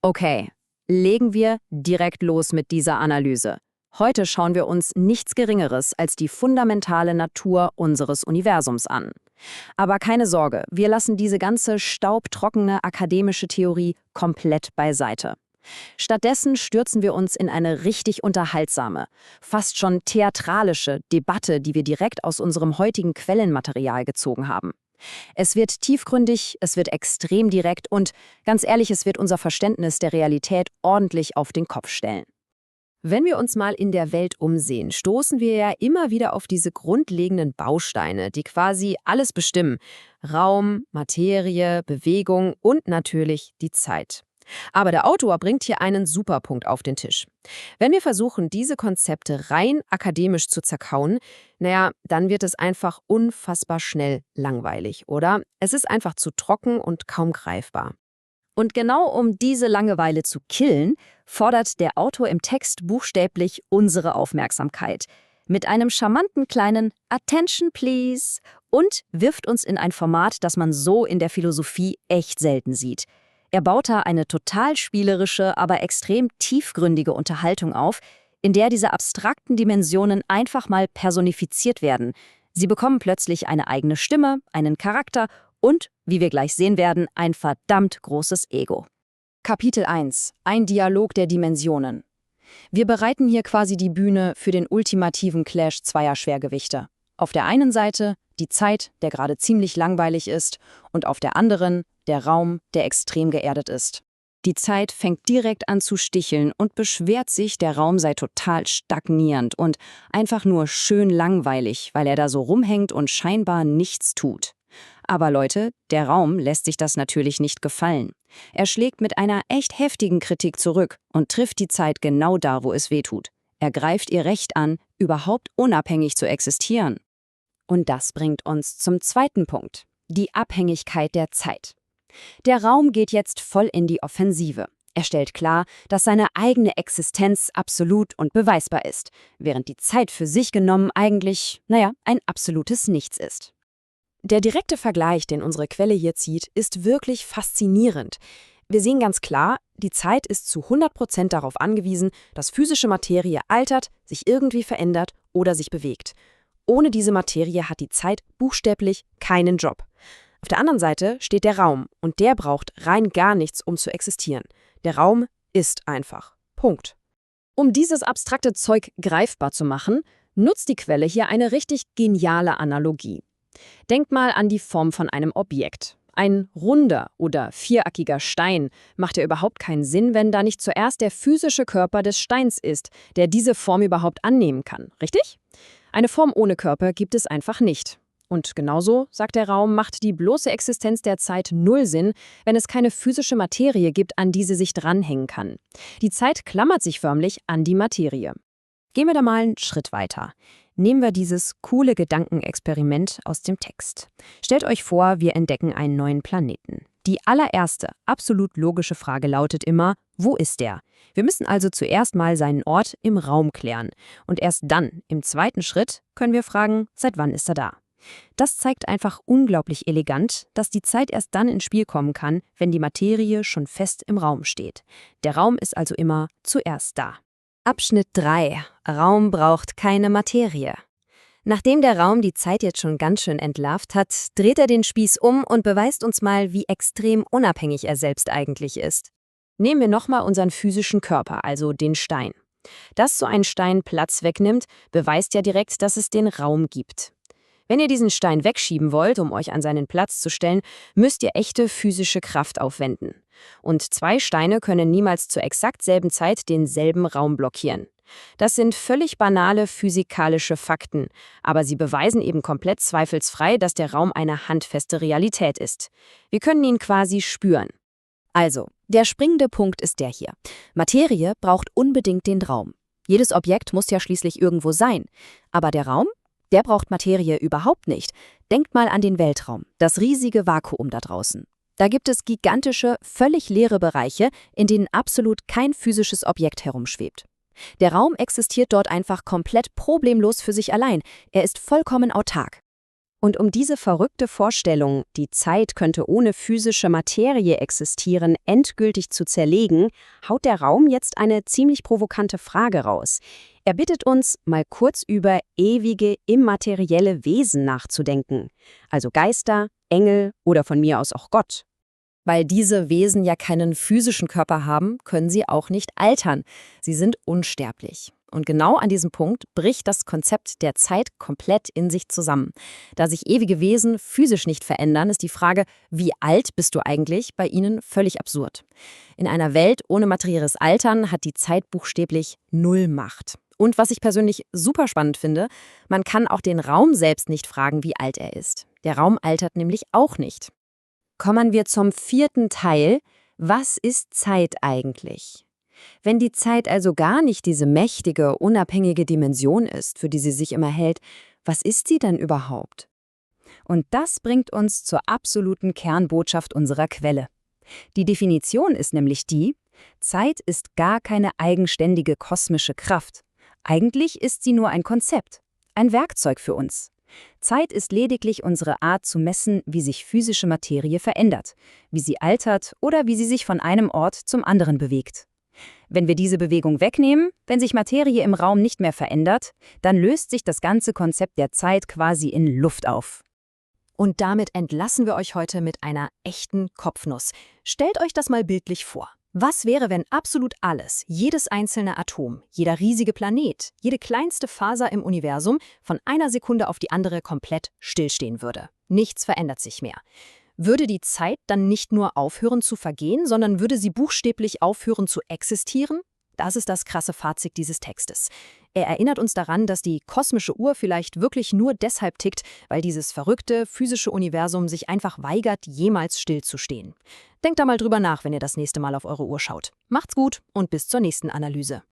Okay, legen wir direkt los mit dieser Analyse. Heute schauen wir uns nichts Geringeres als die fundamentale Natur unseres Universums an. Aber keine Sorge, wir lassen diese ganze staubtrockene akademische Theorie komplett beiseite. Stattdessen stürzen wir uns in eine richtig unterhaltsame, fast schon theatralische Debatte, die wir direkt aus unserem heutigen Quellenmaterial gezogen haben. Es wird tiefgründig, es wird extrem direkt und, ganz ehrlich, es wird unser Verständnis der Realität ordentlich auf den Kopf stellen. Wenn wir uns mal in der Welt umsehen, stoßen wir ja immer wieder auf diese grundlegenden Bausteine, die quasi alles bestimmen. Raum, Materie, Bewegung und natürlich die Zeit. Aber der Autor bringt hier einen Superpunkt auf den Tisch. Wenn wir versuchen, diese Konzepte rein akademisch zu zerkauen, dann wird es einfach unfassbar schnell langweilig, oder? Es ist einfach zu trocken und kaum greifbar. Und genau um diese Langeweile zu killen, fordert der Autor im Text buchstäblich unsere Aufmerksamkeit. Mit einem charmanten kleinen Attention please und wirft uns in ein Format, das man so in der Philosophie echt selten sieht. Er baut da eine total spielerische, aber extrem tiefgründige Unterhaltung auf, in der diese abstrakten Dimensionen einfach mal personifiziert werden. Sie bekommen plötzlich eine eigene Stimme, einen Charakter und, wie wir gleich sehen werden, ein verdammt großes Ego. Kapitel 1. Ein Dialog der Dimensionen. Wir bereiten hier quasi die Bühne für den ultimativen Clash zweier Schwergewichte. Auf der einen Seite die Zeit, der gerade ziemlich langweilig ist, und auf der anderen der Raum, der extrem geerdet ist. Die Zeit fängt direkt an zu sticheln und beschwert sich, der Raum sei total stagnierend und einfach nur schön langweilig, weil er da so rumhängt und scheinbar nichts tut. Aber Leute, der Raum lässt sich das natürlich nicht gefallen. Er schlägt mit einer echt heftigen Kritik zurück und trifft die Zeit genau da, wo es weh tut. Er greift ihr Recht an, überhaupt unabhängig zu existieren. Und das bringt uns zum zweiten Punkt, die Abhängigkeit der Zeit. Der Raum geht jetzt voll in die Offensive. Er stellt klar, dass seine eigene Existenz absolut und beweisbar ist, während die Zeit für sich genommen eigentlich, ein absolutes Nichts ist. Der direkte Vergleich, den unsere Quelle hier zieht, ist wirklich faszinierend. Wir sehen ganz klar, die Zeit ist zu 100% darauf angewiesen, dass physische Materie altert, sich irgendwie verändert oder sich bewegt. Ohne diese Materie hat die Zeit buchstäblich keinen Job. Auf der anderen Seite steht der Raum und der braucht rein gar nichts, um zu existieren. Der Raum ist einfach. Punkt. Um dieses abstrakte Zeug greifbar zu machen, nutzt die Quelle hier eine richtig geniale Analogie. Denkt mal an die Form von einem Objekt. Ein runder oder viereckiger Stein macht ja überhaupt keinen Sinn, wenn da nicht zuerst der physische Körper des Steins ist, der diese Form überhaupt annehmen kann, richtig? Eine Form ohne Körper gibt es einfach nicht. Und genauso, sagt der Raum, macht die bloße Existenz der Zeit null Sinn, wenn es keine physische Materie gibt, an die sie sich dranhängen kann. Die Zeit klammert sich förmlich an die Materie. Gehen wir da mal einen Schritt weiter. Nehmen wir dieses coole Gedankenexperiment aus dem Text. Stellt euch vor, wir entdecken einen neuen Planeten. Die allererste, absolut logische Frage lautet immer, wo ist der? Wir müssen also zuerst mal seinen Ort im Raum klären. Und erst dann, im zweiten Schritt, können wir fragen, seit wann ist er da? Das zeigt einfach unglaublich elegant, dass die Zeit erst dann ins Spiel kommen kann, wenn die Materie schon fest im Raum steht. Der Raum ist also immer zuerst da. Abschnitt 3. Raum braucht keine Materie. Nachdem der Raum die Zeit jetzt schon ganz schön entlarvt hat, dreht er den Spieß um und beweist uns mal, wie extrem unabhängig er selbst eigentlich ist. Nehmen wir nochmal unseren physischen Körper, also den Stein. Dass so ein Stein Platz wegnimmt, beweist ja direkt, dass es den Raum gibt. Wenn ihr diesen Stein wegschieben wollt, um euch an seinen Platz zu stellen, müsst ihr echte physische Kraft aufwenden. Und zwei Steine können niemals zur exakt selben Zeit denselben Raum blockieren. Das sind völlig banale physikalische Fakten, aber sie beweisen eben komplett zweifelsfrei, dass der Raum eine handfeste Realität ist. Wir können ihn quasi spüren. Also, der springende Punkt ist der hier. Materie braucht unbedingt den Raum. Jedes Objekt muss ja schließlich irgendwo sein. Aber der Raum? Der braucht Materie überhaupt nicht. Denkt mal an den Weltraum, das riesige Vakuum da draußen. Da gibt es gigantische, völlig leere Bereiche, in denen absolut kein physisches Objekt herumschwebt. Der Raum existiert dort einfach komplett problemlos für sich allein. Er ist vollkommen autark. Und um diese verrückte Vorstellung, die Zeit könnte ohne physische Materie existieren, endgültig zu zerlegen, haut der Raum jetzt eine ziemlich provokante Frage raus. Er bittet uns, mal kurz über ewige, immaterielle Wesen nachzudenken. Also Geister, Engel oder von mir aus auch Gott. Weil diese Wesen ja keinen physischen Körper haben, können sie auch nicht altern. Sie sind unsterblich. Und genau an diesem Punkt bricht das Konzept der Zeit komplett in sich zusammen. Da sich ewige Wesen physisch nicht verändern, ist die Frage, wie alt bist du eigentlich, bei ihnen völlig absurd. In einer Welt ohne materielles Altern hat die Zeit buchstäblich null Macht. Und was ich persönlich super spannend finde, man kann auch den Raum selbst nicht fragen, wie alt er ist. Der Raum altert nämlich auch nicht. Kommen wir zum 4. Teil. Was ist Zeit eigentlich? Wenn die Zeit also gar nicht diese mächtige, unabhängige Dimension ist, für die sie sich immer hält, was ist sie denn überhaupt? Und das bringt uns zur absoluten Kernbotschaft unserer Quelle. Die Definition ist nämlich die: Zeit ist gar keine eigenständige kosmische Kraft. Eigentlich ist sie nur ein Konzept, ein Werkzeug für uns. Zeit ist lediglich unsere Art zu messen, wie sich physische Materie verändert, wie sie altert oder wie sie sich von einem Ort zum anderen bewegt. Wenn wir diese Bewegung wegnehmen, wenn sich Materie im Raum nicht mehr verändert, dann löst sich das ganze Konzept der Zeit quasi in Luft auf. Und damit entlassen wir euch heute mit einer echten Kopfnuss. Stellt euch das mal bildlich vor. Was wäre, wenn absolut alles, jedes einzelne Atom, jeder riesige Planet, jede kleinste Faser im Universum von einer Sekunde auf die andere komplett stillstehen würde? Nichts verändert sich mehr. Würde die Zeit dann nicht nur aufhören zu vergehen, sondern würde sie buchstäblich aufhören zu existieren? Das ist das krasse Fazit dieses Textes. Er erinnert uns daran, dass die kosmische Uhr vielleicht wirklich nur deshalb tickt, weil dieses verrückte, physische Universum sich einfach weigert, jemals stillzustehen. Denkt da mal drüber nach, wenn ihr das nächste Mal auf eure Uhr schaut. Macht's gut und bis zur nächsten Analyse.